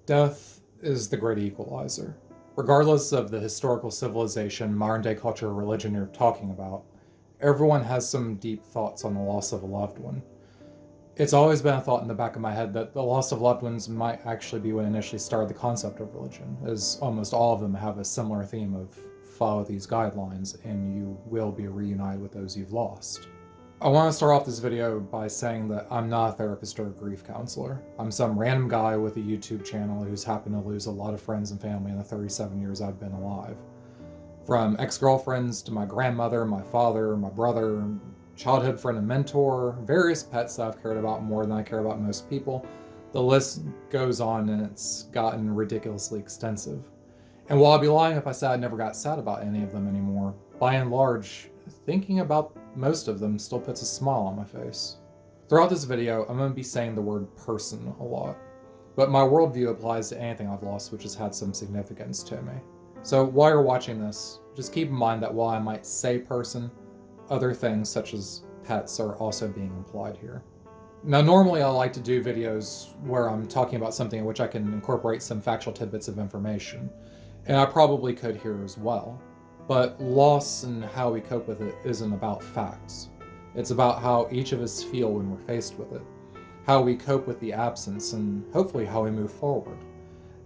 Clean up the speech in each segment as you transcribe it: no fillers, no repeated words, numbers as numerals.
Death is the great equalizer. Regardless of the historical civilization, modern day culture, or religion you're talking about, everyone has some deep thoughts on the loss of a loved one. It's always been a thought in the back of my head that the loss of loved ones might actually be what initially started the concept of religion, as almost all of them have a similar theme of follow these guidelines and you will be reunited with those you've lost. I want to start off this video by saying that I'm not a therapist or a grief counselor. I'm some random guy with a YouTube channel who's happened to lose a lot of friends and family in the 37 years I've been alive. From ex-girlfriends to my grandmother, my father, my brother, childhood friend and mentor, various pets that I've cared about more than I care about most people. The list goes on and it's gotten ridiculously extensive. And while I'd be lying if I said I never got sad about any of them anymore, by and large, thinking about most of them still puts a smile on my face. Throughout this video, I'm going to be saying the word person a lot, but my worldview applies to anything I've lost which has had some significance to me. So while you're watching this, just keep in mind that while I might say person, other things such as pets are also being implied here. Now normally I like to do videos where I'm talking about something in which I can incorporate some factual tidbits of information, and I probably could here as well. But loss and how we cope with it isn't about facts. It's about how each of us feel when we're faced with it, how we cope with the absence, and hopefully how we move forward.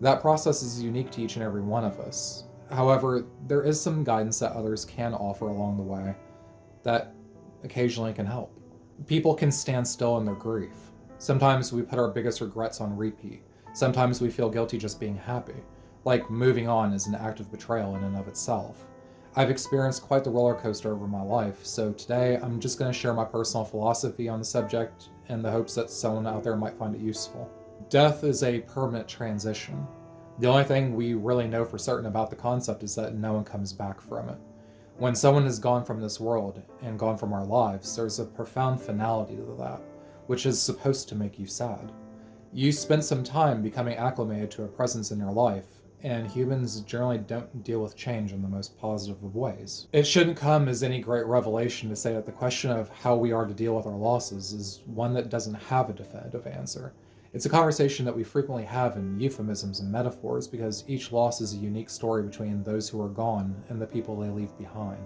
That process is unique to each and every one of us. However, there is some guidance that others can offer along the way that occasionally can help. People can stand still in their grief. Sometimes we put our biggest regrets on repeat. Sometimes we feel guilty just being happy, like moving on is an act of betrayal in and of itself. I've experienced quite the roller coaster over my life, so today I'm just going to share my personal philosophy on the subject in the hopes that someone out there might find it useful. Death is a permanent transition. The only thing we really know for certain about the concept is that no one comes back from it. When someone is gone from this world and gone from our lives, there's a profound finality to that, which is supposed to make you sad. You spend some time becoming acclimated to a presence in your life, and humans generally don't deal with change in the most positive of ways. It shouldn't come as any great revelation to say that the question of how we are to deal with our losses is one that doesn't have a definitive answer. It's a conversation that we frequently have in euphemisms and metaphors because each loss is a unique story between those who are gone and the people they leave behind.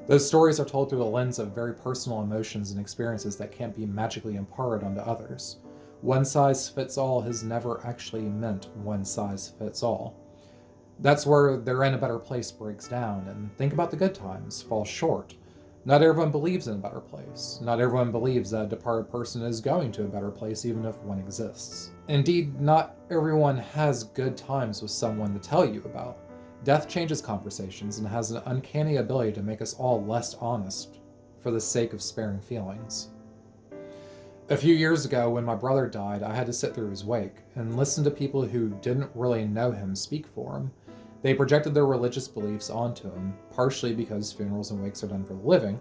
Those stories are told through the lens of very personal emotions and experiences that can't be magically imparted onto others. One size fits all has never actually meant one size fits all. That's where they're in a better place breaks down, and think about the good times falls short. Not everyone believes in a better place. Not everyone believes that a departed person is going to a better place even if one exists. Indeed, not everyone has good times with someone to tell you about. Death changes conversations and has an uncanny ability to make us all less honest for the sake of sparing feelings. A few years ago, when my brother died, I had to sit through his wake and listen to people who didn't really know him speak for him. They projected their religious beliefs onto him, partially because funerals and wakes are done for the living,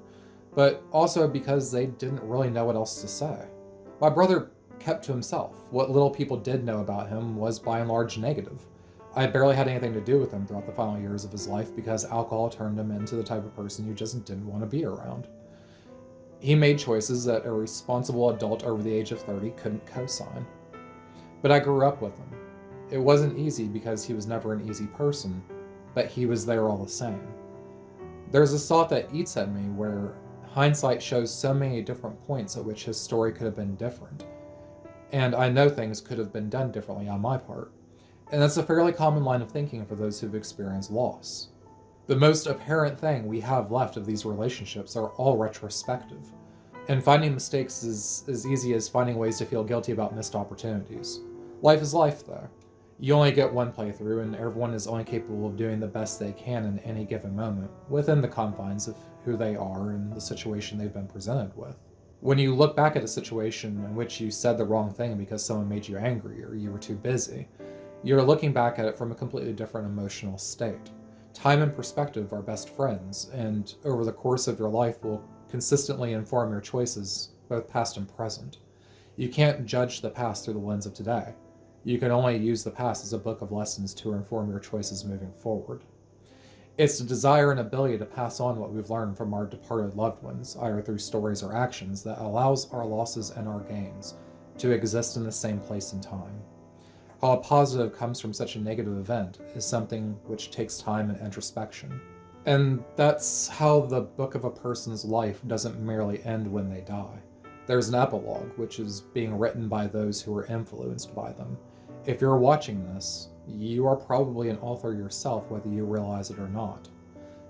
but also because they didn't really know what else to say. My brother kept to himself. What little people did know about him was by and large negative. I barely had anything to do with him throughout the final years of his life because alcohol turned him into the type of person you just didn't want to be around. He made choices that a responsible adult over the age of 30 couldn't co-sign. But I grew up with him. It wasn't easy because he was never an easy person, but he was there all the same. There's a thought that eats at me where hindsight shows so many different points at which his story could have been different. And I know things could have been done differently on my part. And that's a fairly common line of thinking for those who've experienced loss. The most apparent thing we have left of these relationships are all retrospective. And finding mistakes is as easy as finding ways to feel guilty about missed opportunities. Life is life, though. You only get one playthrough, and everyone is only capable of doing the best they can in any given moment, within the confines of who they are and the situation they've been presented with. When you look back at a situation in which you said the wrong thing because someone made you angry or you were too busy, you're looking back at it from a completely different emotional state. Time and perspective are best friends, and over the course of your life will consistently inform your choices, both past and present. You can't judge the past through the lens of today. You can only use the past as a book of lessons to inform your choices moving forward. It's the desire and ability to pass on what we've learned from our departed loved ones, either through stories or actions, that allows our losses and our gains to exist in the same place and time. how a positive comes from such a negative event is something which takes time and introspection. And that's how the book of a person's life doesn't merely end when they die. There's an epilogue, which is being written by those who were influenced by them. If you're watching this, you are probably an author yourself, whether you realize it or not.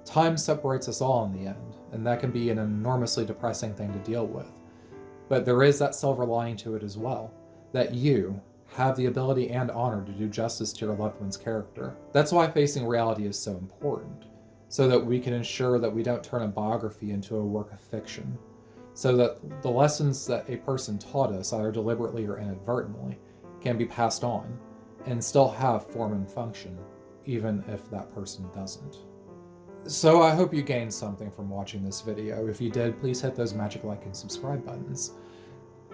Time separates us all in the end, and that can be an enormously depressing thing to deal with. But there is that silver lining to it as well, that you have the ability and honor to do justice to your loved one's character. That's why facing reality is so important, so that we can ensure that we don't turn a biography into a work of fiction, so that the lessons that a person taught us, either deliberately or inadvertently, can be passed on and still have form and function, even if that person doesn't. So I hope you gained something from watching this video. If you did, please hit those magic like and subscribe buttons.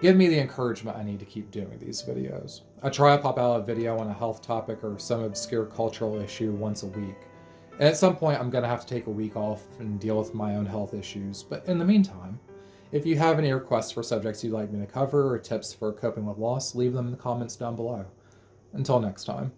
Give me the encouragement I need to keep doing these videos. I try to pop out a video on a health topic or some obscure cultural issue once a week. And at some point I'm going to have to take a week off and deal with my own health issues, but in the meantime, if you have any requests for subjects you'd like me to cover or tips for coping with loss, leave them in the comments down below. Until next time.